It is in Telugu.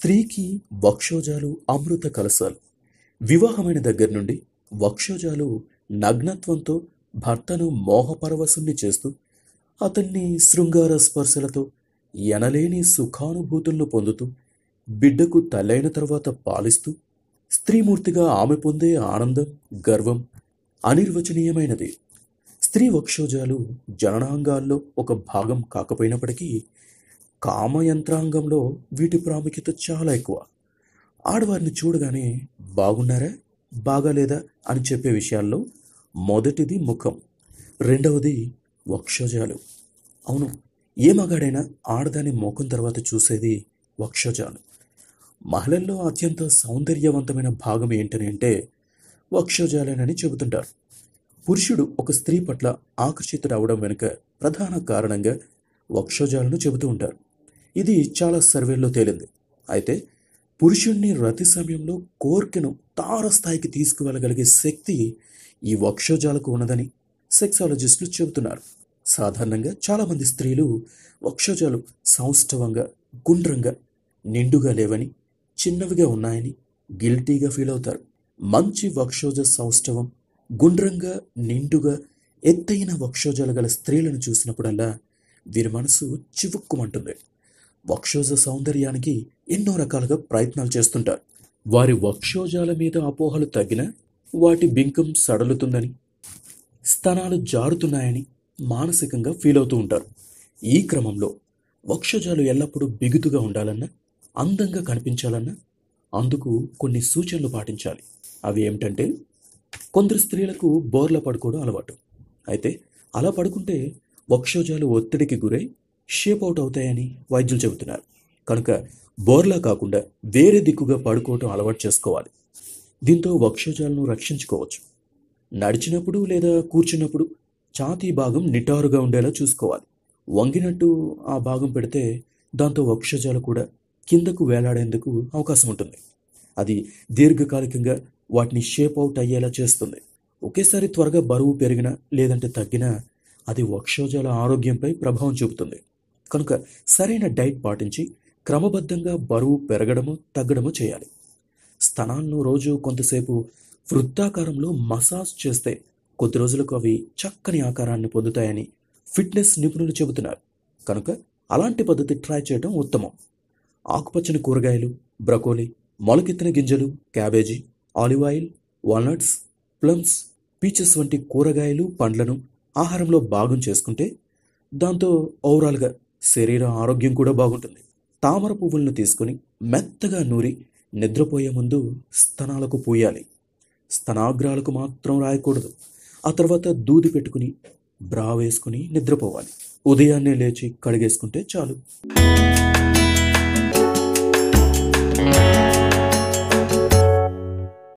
స్త్రీకి వక్షోజాలు అమృత కలశాలు. వివాహమైన దగ్గర నుండి వక్షోజాలు నగ్నత్వంతో భర్తను మోహపరవశుణ్ణి చేస్తూ అతన్ని శృంగార స్పర్శలతో ఎనలేని సుఖానుభూతులను పొందుతూ బిడ్డకు తల్లైన తర్వాత పాలిస్తూ స్త్రీమూర్తిగా ఆమె పొందే ఆనందం, గర్వం అనిర్వచనీయమైనది. స్త్రీ వక్షోజాలు జననాంగాల్లో ఒక భాగం కాకపోయినప్పటికీ కామయంత్రాంగంలో వీటి ప్రాముఖ్యత చాలా ఎక్కువ. ఆడవారిని చూడగానే బాగున్నారా, బాగాలేదా అని చెప్పే విషయాల్లో మొదటిది ముఖం, రెండవది వక్షోజాలు. అవును, ఏ మగాడైనా ఆడదాని ముఖం తర్వాత చూసేది వక్షోజాలు. మహిళల్లో అత్యంత సౌందర్యవంతమైన భాగం ఏంటని అంటే వక్షోజాలేనని చెబుతుంటారు. పురుషుడు ఒక స్త్రీ పట్ల ఆకర్షితుడవడం వెనుక ప్రధాన కారణంగా వక్షోజాలను చెబుతూ ఉంటారు. ఇది చాలా సర్వేల్లో తేలింది. అయితే పురుషుణ్ణి రతి సమయంలో కోర్కెను తారస్థాయికి తీసుకువెళ్ళగలిగే శక్తి ఈ వక్షోజాలకు ఉన్నదని సెక్సాలజిస్టులు చెబుతున్నారు. సాధారణంగా చాలామంది స్త్రీలు వక్షోజాలు సౌష్ఠవంగా, గుండ్రంగా, నిండుగా లేవని, చిన్నవిగా ఉన్నాయని గిల్టీగా ఫీల్ అవుతారు. మంచి వక్షోజ సౌష్ఠవం, గుండ్రంగా, నిండుగా, ఎత్తైన వక్షోజాలు గల స్త్రీలను చూసినప్పుడల్లా వీరి మనసు చివుక్కుమంటుంది. వక్షోజ సౌందర్యానికి ఎన్నో రకాలుగా ప్రయత్నాలు చేస్తుంటారు. వారి వక్షోజాల మీద అపోహలు తగ్గినా వాటి బింకం సడలుతుందని, స్తనాలు జారుతున్నాయని మానసికంగా ఫీల్ అవుతూ ఉంటారు. ఈ క్రమంలో వక్షోజాలు ఎల్లప్పుడూ బిగుతుగా ఉండాలన్నా, అందంగా కనిపించాలన్నా అందుకు కొన్ని సూచనలు పాటించాలి. అవి ఏమిటంటే, కొందరు స్త్రీలకు బోర్లా పడుకోవడం అలవాటు. అయితే అలా పడుకుంటే వక్షోజాలు ఒత్తిడికి గురై షేప్ అవుట్ అవుతాయని వైద్యులు చెబుతున్నారు. కనుక బోర్లా కాకుండా వేరే దిక్కుగా పడుకోవటం అలవాటు చేసుకోవాలి. దీంతో వక్షోజాలను రక్షించుకోవచ్చు. నడిచినప్పుడు లేదా కూర్చున్నప్పుడు ఛాతీ భాగం నిటారుగా ఉండేలా చూసుకోవాలి. వంగినట్టు ఆ భాగం పెడితే దాంతో వక్షోజాలు కూడా కిందకు వేలాడేందుకు అవకాశం ఉంటుంది. అది దీర్ఘకాలికంగా వాటిని షేప్ అవుట్ అయ్యేలా చేస్తుంది. ఒకేసారి త్వరగా బరువు పెరిగినా లేదంటే తగ్గినా అది వక్షోజాల ఆరోగ్యంపై ప్రభావం చూపుతుంది. కనుక సరైన డైట్ పాటించి క్రమబద్ధంగా బరువు పెరగడము, తగ్గడము చేయాలి. స్తనాలను రోజు కొంతసేపు వృత్తాకారంలో మసాజ్ చేస్తే కొద్ది రోజులకు అవి చక్కని ఆకారాన్ని పొందుతాయని ఫిట్నెస్ నిపుణులు చెబుతున్నారు. కనుక అలాంటి పద్ధతి ట్రై చేయడం ఉత్తమం. ఆకుపచ్చని కూరగాయలు, బ్రకోలీ, మొలకెత్తిన గింజలు, cabbage, olive oil, walnuts, plums, peaches వంటి కూరగాయలు, పండ్లను ఆహారంలో భాగం చేసుకుంటే దాంతో ఓవరాల్గా శరీర ఆరోగ్యం కూడా బాగుంటుంది. తామర పువ్వులను తీసుకుని మెత్తగా నూరి నిద్రపోయే ముందు స్తనాలకు పూయాలి. స్తనాగ్రాలకు మాత్రం రాయకూడదు. ఆ తర్వాత దూది పెట్టుకుని బ్రా వేసుకుని నిద్రపోవాలి. ఉదయాన్నే లేచి కడిగేసుకుంటే చాలు.